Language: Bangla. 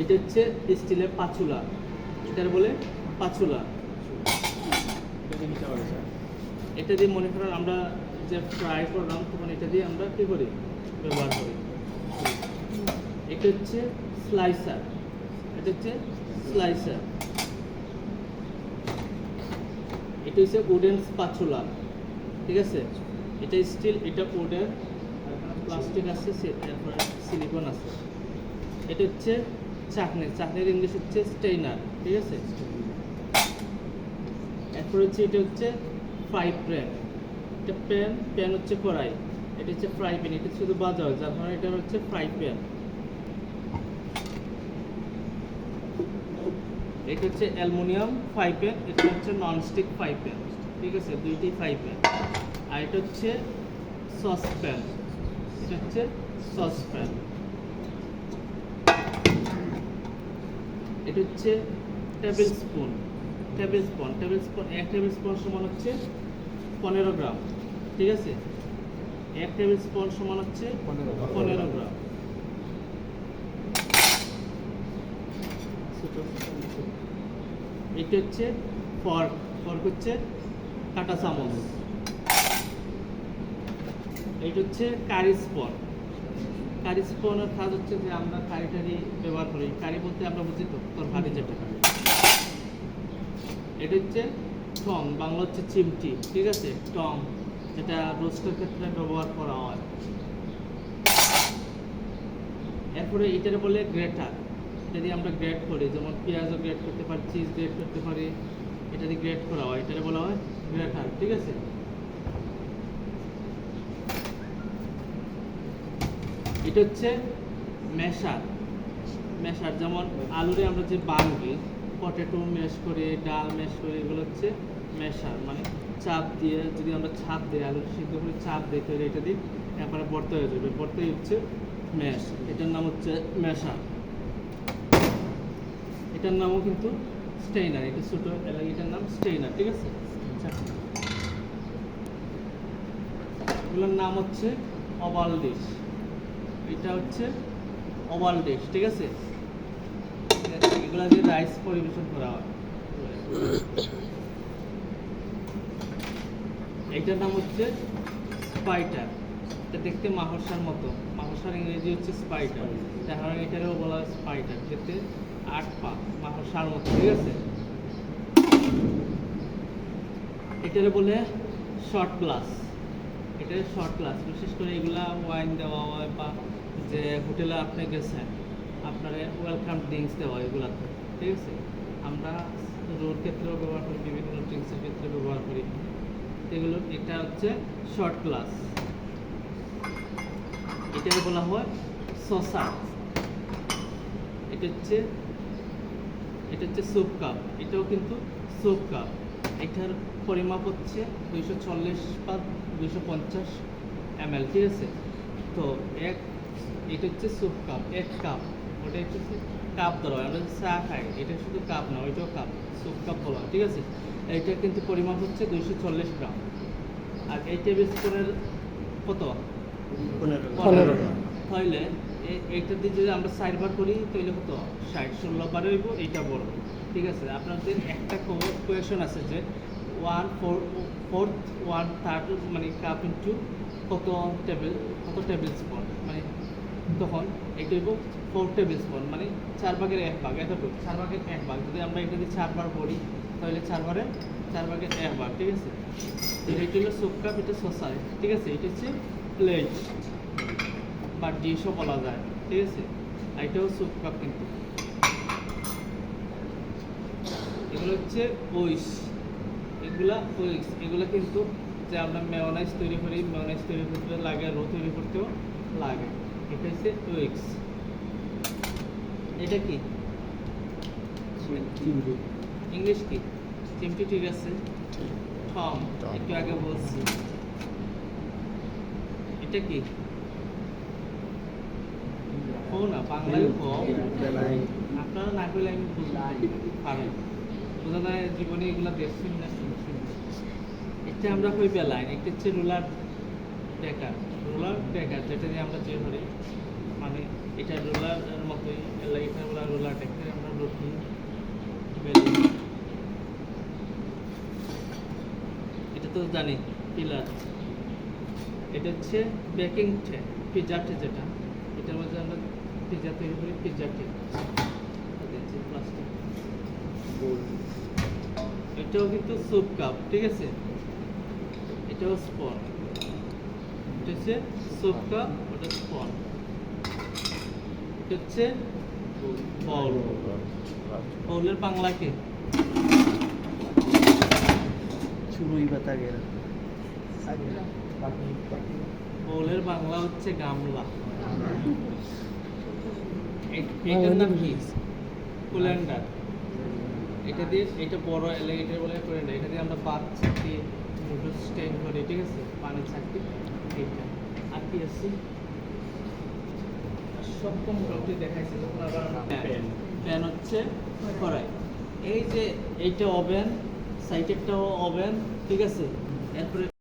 এটা হচ্ছে স্টিলের পাচুলা, এটার বলে পাচুলা। এটা দিয়ে মনে করেন আমরা যে ফ্রাই করলাম তখন এটা দিয়ে আমরা কী করি, ব্যবহার করি। এটা হচ্ছে স্লাইসার, এটা হচ্ছে স্লাইসার। এটা হচ্ছে উডেন স্পাচুলা, ঠিক আছে। এটা স্টিল, এটা উডেন, প্লাস্টিক আছে, সিলিকন আছে। এটা হচ্ছে চাকনি, চাকনির ইংলিশ হচ্ছে স্টেইনার, ঠিক আছে। এরপর হচ্ছে এটা হচ্ছে ফ্রাই প্যান। এটা প্যান হচ্ছে কড়াই, এটা হচ্ছে ফ্রাই প্যান, এটা শুধু ভাজা হয়, যার কারণে এটা হচ্ছে ফ্রাই প্যান। এটা হচ্ছে অ্যালুমিনিয়াম ফ্রাই প্যান, এটা হচ্ছে ননস্টিক ফ্রাই প্যান, ঠিক আছে, দুইটি ফ্রাই প্যান। আর এটা হচ্ছে সসপ্যান, এটা হচ্ছে সসপ্যান। এটা হচ্ছে table spoon, table spoon, table spoon, 1 table spoon সমান হচ্ছে 15 গ্রাম, ঠিক আছে। 1 টেবিল স্পুন সমান হচ্ছে 15 গ্রাম। এটা হচ্ছে ফর্ক, ফর্ক হচ্ছে কাঁটা চামচ। এইটা হচ্ছে কারি স্পুন, কারি স্পুনের কাজ হচ্ছে যে আমরা কারি টারি ব্যবহার করি। কারি বলতে আমরা বুঝি তো তরকারি যেটা। এটা হচ্ছে টং, বাংলা হচ্ছে চিমটি, ঠিক আছে, টং, যেটা রোস্টের ক্ষেত্রে ব্যবহার করা হয়। এরপরে এটার বলে গ্রেটার, এটা দিয়ে আমরা গ্রেট করি, যেমন পেঁয়াজও গ্রেট করতে পারি, চিজ গ্রেট করতে পারি, এটা দিয়ে গ্রেট করা হয়, এটারে বলা হয় গ্রেটার, ঠিক আছে। এটা হচ্ছে ম্যাশার, ম্যাশার, যেমন আলুরে আমরা যে বাঙি, পটেটো ম্যাশ করি, ডাল ম্যাশ করি, এগুলো হচ্ছে ম্যাশার। মানে চাপ দিয়ে, যদি আমরা ছাপ দিই, আলু সিদ্ধ করে চাপ দিই, তাহলে এটা দিয়ে এরপরে ভর্তা হয়ে যাবে, ভর্তাই হচ্ছে ম্যাশ, এটার নাম হচ্ছে ম্যাশার। এটার নামও কিন্তু স্টেইনার, এটা ছোটো এটার নাম স্টেইনার, ঠিক আছে। এগুলোর নাম হচ্ছে ওভাল ডিশ, এটা হচ্ছে ওভাল ডিশ, ঠিক আছে। এগুলা দিয়ে রাইস পরিবেশন করা হয়। এইটার নাম হচ্ছে স্পাইটার, এটা দেখতে মাকড়সার মতো, মাকড়সার ইংরেজি হচ্ছে স্পাইটার, যার কারণে এটারও বলা হয় স্পাইটার, দেখতে 8 পা মাকড়সার মতো, ঠিক আছে। এটারে বলে শর্ট গ্লাস, এটা শর্ট গ্লাস, বিশেষ করে এগুলা ওয়াইন দেওয়া হয়, বা যে হোটেলে আপনি গেছেন, আপনার ওয়েলকাম ড্রিঙ্কস দেওয়া হয় এগুলাতে, ঠিক আছে। আমরা রোড ক্ষেত্রেও ব্যবহার করি, বিভিন্ন ড্রিঙ্কসের ক্ষেত্রে ব্যবহার করি এগুলো। এটা হচ্ছে শর্ট গ্লাস। এটাকে বলা হয় সসার। এটা হচ্ছে স্যুপ কাপ, এটাও কিন্তু স্যুপ কাপ। এটার পরিমাপ হচ্ছে 240 বা 250 ml, ঠিক আছে। তো এটা হচ্ছে স্যুপ কাপ, 1 কাপ, ওটা হচ্ছে কাপ ধরা হয়, আমরা চা খাই, এটা শুধু কাপ না, ওইটাও কাপ, স্যুপ কাপ বলা হয়, ঠিক আছে। এইটা কিন্তু পরিমাপ হচ্ছে 240 গ্রাম। আর এই টেবিল স্পুনের কত, 15 গ্রাম। তাহলে এইটা দিয়ে যদি আমরা 4 বার করি তাহলে কত, 60-16 বার হইব, এইটা বড়, ঠিক আছে। আপনাদের একটা কোয়েশন আছে যে 1/4 1/3 মানে কাপ ইন্টু কত টেবিল স্পুন, মানে তখন এটা হইব 4 টেবিল স্পুন, মানে 4 ভাগের 1 ভাগ, এতটুকু 4 ভাগের 1 ভাগ। যদি আমরা এটা দিয়ে 4 বার করি তাহলে 4 ভাগের 1 ভাগ, ঠিক আছে। এটা হলো স্যুপ কাপ, এটা সসার, ঠিক আছে। এটা হচ্ছে প্লেট বা ডিশও বলা যায়, ঠিক আছে। এটাও স্যুপ কাপ কিন্তু। এগুলো হচ্ছে উইক্স, এগুলা কিন্তু যে আমরা মেয়োনাইজ তৈরি করি, মেয়োনাইজ তৈরি করতে লাগে, রো তৈরি করতেও লাগে। এটা হচ্ছে উইক্স। এটা কি ইংলিশ কি, চিমটি, ঠিক আছে। টম, একটু আগে বলছি। এটা কি, ও না, বাংলায় আপনারা না করলে আমি পারেন, বোঝা যায় জীবনে এগুলো দেখছেন না শুনছেন। এটা আমরা কই বেলাইন, এটা হচ্ছে রুলার ডেকার, যেটা দিয়ে আমরা যে করি, মানে এটা রুলারের মতোই এখানে বলা রোলার এখানে আমরা রুটি বেলুন, এটা তো জানি পিলার। এটা হচ্ছে বেকিং ট্রে, পিৎজা ট্রে যেটা, এটার মধ্যে আমরা পিৎজা তৈরি করি, পিৎজা ট্রে প্লাস্টিক। এটাও কিন্তু স্যুপ কাপ, ঠিক আছে, এটাও স্পন, এটা হচ্ছে স্যুপ কাপ, ওটা স্পন, এটা হচ্ছে বাউল। বাউলের বাংলা কি? চুরুই পাতা গেরা। বাউলের বাংলা হচ্ছে গামলা। এটার নাম কি? কুলেন্ডার। এটা দিয়ে, এটা বড় এলিগেটর বলে কুলেন্ডার, এটা দিয়ে আমরা ভাত ছাঁকি, নুডলস স্টেন করি, ঠিক আছে, পানি ছাঁকি। এইটা আর কি আছে? আর সব তো মোটামুটি দেখাইছে। তখন আবার প্যান হচ্ছে কড়াই। এই যে এইটা ওভেন, সাইডেরটাও ওভেন, ঠিক আছে। এরপরে